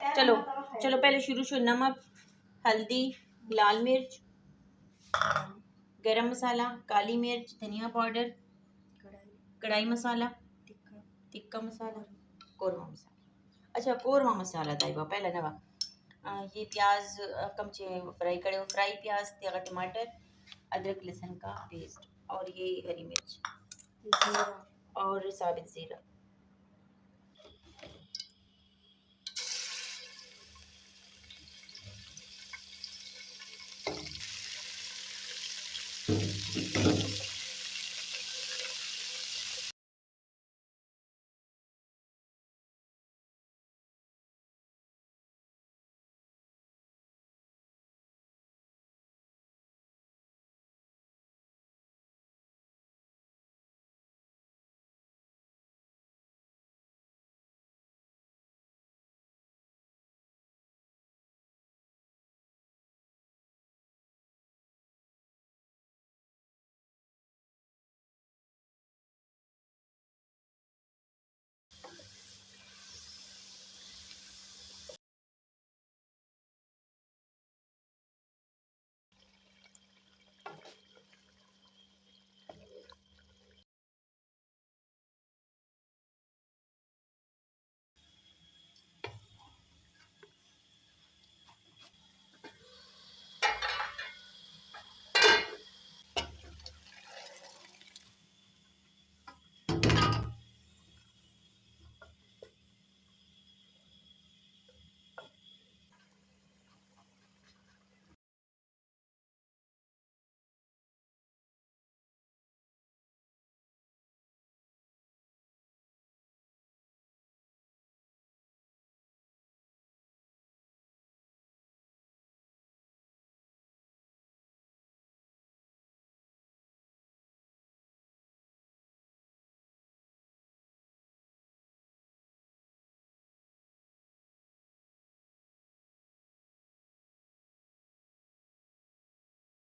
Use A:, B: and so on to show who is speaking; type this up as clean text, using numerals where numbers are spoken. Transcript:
A: चलो चलो पहले शुरू नमक, हल्दी, लाल मिर्च, गरम मसाला, काली मिर्च, धनिया पाउडर, कढ़ाई मसाला, टिक्का मसाला, कोरमा मसाला। अच्छा कोरमा मसाला ताइबा पहले नवा ये प्याज कमचे फ्राई करे फ्राई प्याज त्यागा टमाटर, अदरक लहसुन का पेस्ट और ये हरी मिर्च और साबित ज़ीरा